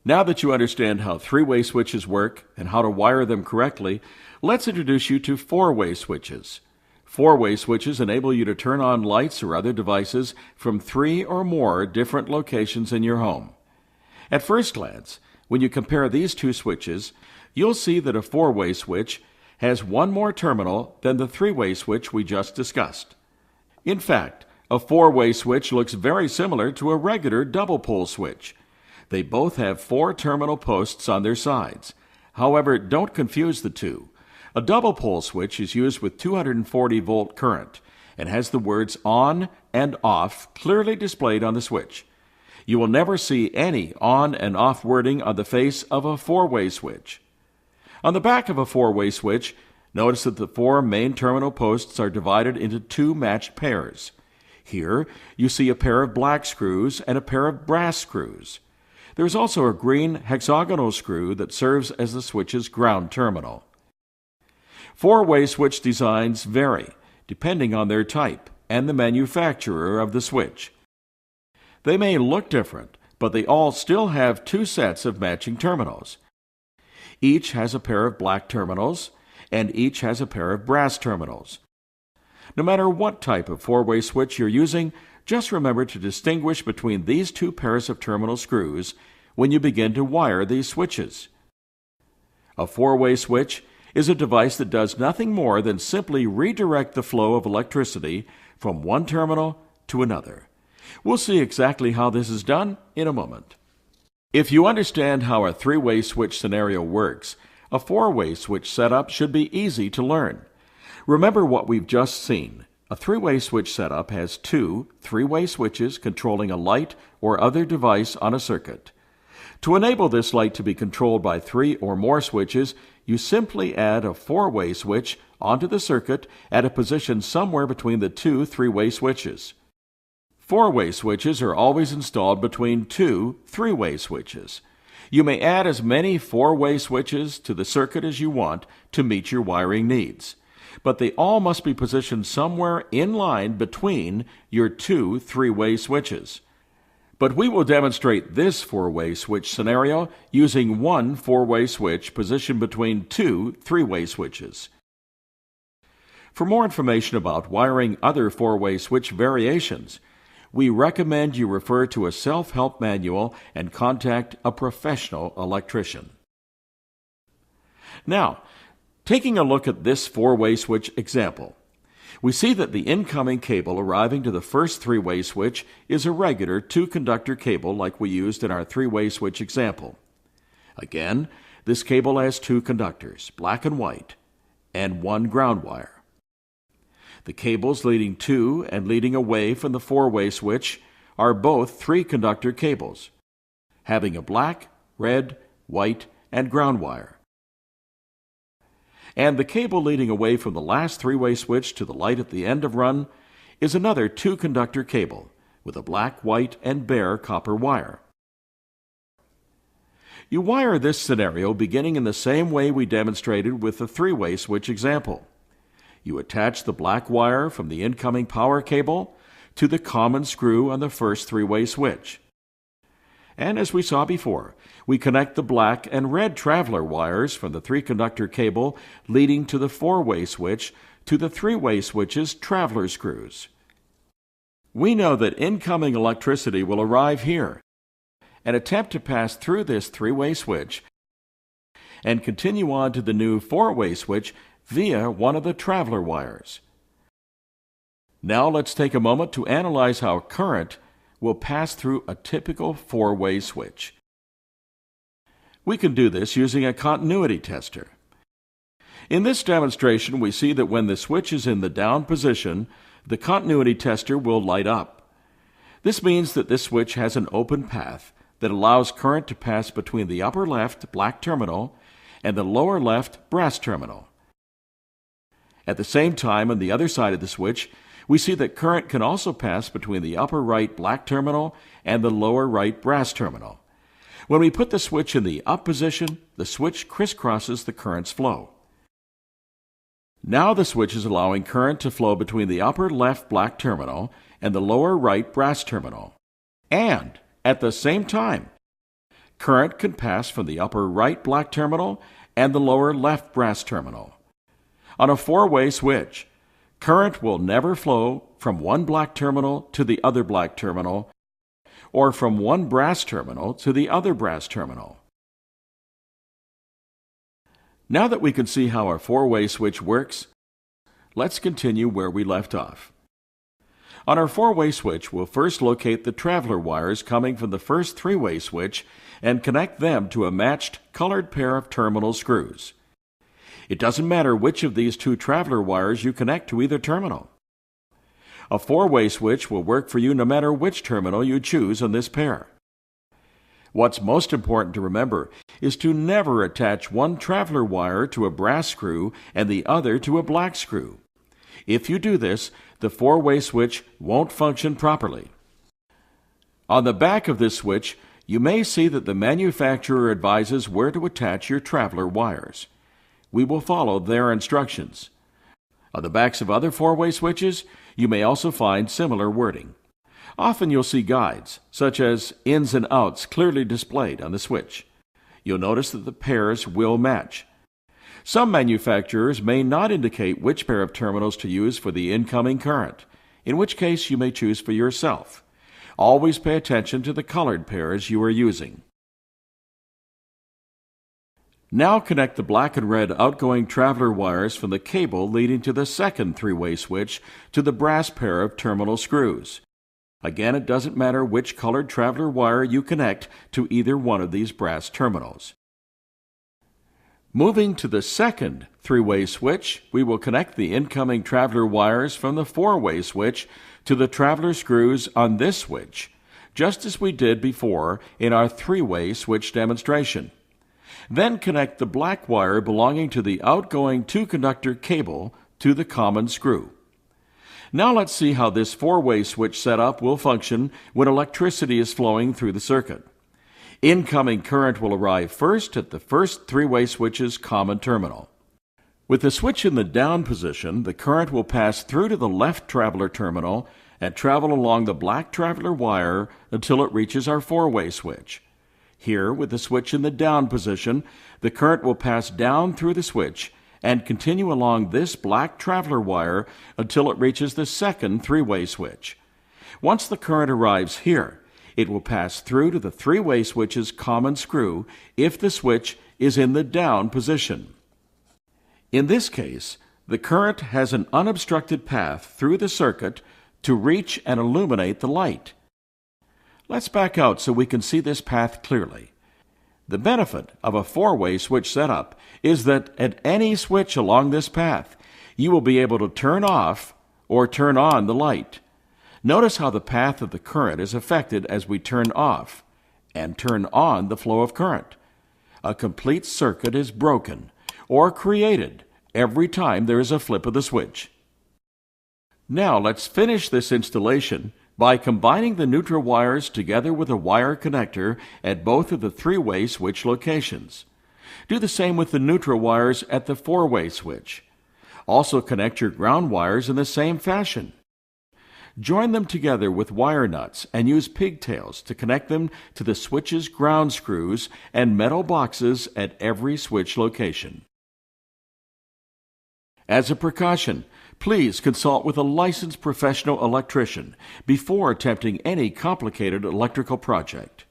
Now that you understand how three-way switches work and how to wire them correctly, let's introduce you to four-way switches. Four-way switches enable you to turn on lights or other devices from 3 or more different locations in your home. At first glance, when you compare these two switches, you'll see that a four-way switch has one more terminal than the three-way switch we just discussed. In fact, a four-way switch looks very similar to a regular double-pole switch. They both have 4 terminal posts on their sides. However, don't confuse the two. A double-pole switch is used with 240-volt current and has the words on and off clearly displayed on the switch. You will never see any on and off wording on the face of a four-way switch. On the back of a four-way switch, notice that the 4 main terminal posts are divided into 2 matched pairs. Here, you see a pair of black screws and a pair of brass screws. There is also a green hexagonal screw that serves as the switch's ground terminal. Four-way switch designs vary depending on their type and the manufacturer of the switch. They may look different, but they all still have 2 sets of matching terminals. Each has a pair of black terminals, and each has a pair of brass terminals. No matter what type of four-way switch you're using, just remember to distinguish between these 2 pairs of terminal screws when you begin to wire these switches. A four-way switch is a device that does nothing more than simply redirect the flow of electricity from one terminal to another. We'll see exactly how this is done in a moment. If you understand how a three-way switch scenario works, a four-way switch setup should be easy to learn. Remember what we've just seen. A three-way switch setup has 2 three-way switches controlling a light or other device on a circuit. To enable this light to be controlled by 3 or more switches, you simply add a four-way switch onto the circuit at a position somewhere between the 2 three-way switches. Four-way switches are always installed between 2 three-way switches. You may add as many four-way switches to the circuit as you want to meet your wiring needs, but they all must be positioned somewhere in line between your 2 three-way switches. But we will demonstrate this four-way switch scenario using one four-way switch positioned between 2 three-way switches. For more information about wiring other four-way switch variations, we recommend you refer to a self-help manual and contact a professional electrician. Now, taking a look at this four-way switch example, we see that the incoming cable arriving to the first three-way switch is a regular 2-conductor cable like we used in our three-way switch example. Again, this cable has 2 conductors, black and white, and 1 ground wire. The cables leading to and leading away from the four-way switch are both 3-conductor cables, having a black, red, white, and ground wire. And the cable leading away from the last three-way switch to the light at the end of run is another 2-conductor cable with a black, white, and bare copper wire. You wire this scenario beginning in the same way we demonstrated with the three-way switch example. You attach the black wire from the incoming power cable to the common screw on the first three-way switch. And as we saw before, we connect the black and red traveler wires from the 3-conductor cable leading to the four-way switch to the three-way switch's traveler screws. We know that incoming electricity will arrive here and attempt to pass through this three-way switch and continue on to the new four-way switch via one of the traveler wires. Now let's take a moment to analyze how current will pass through a typical four-way switch. We can do this using a continuity tester. In this demonstration, we see that when the switch is in the down position, the continuity tester will light up. This means that this switch has an open path that allows current to pass between the upper left black terminal and the lower left brass terminal. At the same time, on the other side of the switch, we see that current can also pass between the upper right black terminal and the lower right brass terminal. When we put the switch in the up position, the switch crisscrosses the current's flow. Now the switch is allowing current to flow between the upper left black terminal and the lower right brass terminal. And, at the same time, Current can pass from the upper right black terminal and the lower left brass terminal. On a four-way switch, current will never flow from one black terminal to the other black terminal or from one brass terminal to the other brass terminal. Now that we can see how our four-way switch works, let's continue where we left off. On our four-way switch, we'll first locate the traveler wires coming from the first three-way switch and connect them to a matched colored pair of terminal screws. It doesn't matter which of these two traveler wires you connect to either terminal. A four-way switch will work for you no matter which terminal you choose on this pair. What's most important to remember is to never attach one traveler wire to a brass screw and the other to a black screw. If you do this, the four-way switch won't function properly. On the back of this switch, you may see that the manufacturer advises where to attach your traveler wires. We will follow their instructions. On the backs of other four-way switches, you may also find similar wording. Often you'll see guides, such as ins and outs, clearly displayed on the switch. You'll notice that the pairs will match. Some manufacturers may not indicate which pair of terminals to use for the incoming current, in which case you may choose for yourself. Always pay attention to the colored pairs you are using. Now connect the black and red outgoing traveler wires from the cable leading to the second three-way switch to the brass pair of terminal screws. Again, it doesn't matter which colored traveler wire you connect to either one of these brass terminals. Moving to the second three-way switch, we will connect the incoming traveler wires from the four-way switch to the traveler screws on this switch, just as we did before in our three-way switch demonstration. Then connect the black wire belonging to the outgoing two-conductor cable to the common screw. Now let's see how this four-way switch setup will function when electricity is flowing through the circuit. Incoming current will arrive first at the first three-way switch's common terminal. With the switch in the down position, the current will pass through to the left traveler terminal and travel along the black traveler wire until it reaches our four-way switch. Here, with the switch in the down position, the current will pass down through the switch and continue along this black traveler wire until it reaches the second three-way switch. Once the current arrives here, it will pass through to the three-way switch's common screw if the switch is in the down position. In this case, the current has an unobstructed path through the circuit to reach and illuminate the light. Let's back out so we can see this path clearly. The benefit of a four-way switch setup is that at any switch along this path, you will be able to turn off or turn on the light. Notice how the path of the current is affected as we turn off and turn on the flow of current. A complete circuit is broken or created every time there is a flip of the switch. Now let's finish this installation by combining the neutral wires together with a wire connector at both of the three-way switch locations. Do the same with the neutral wires at the four-way switch. Also connect your ground wires in the same fashion. Join them together with wire nuts and use pigtails to connect them to the switch's ground screws and metal boxes at every switch location. As a precaution, please consult with a licensed professional electrician before attempting any complicated electrical project.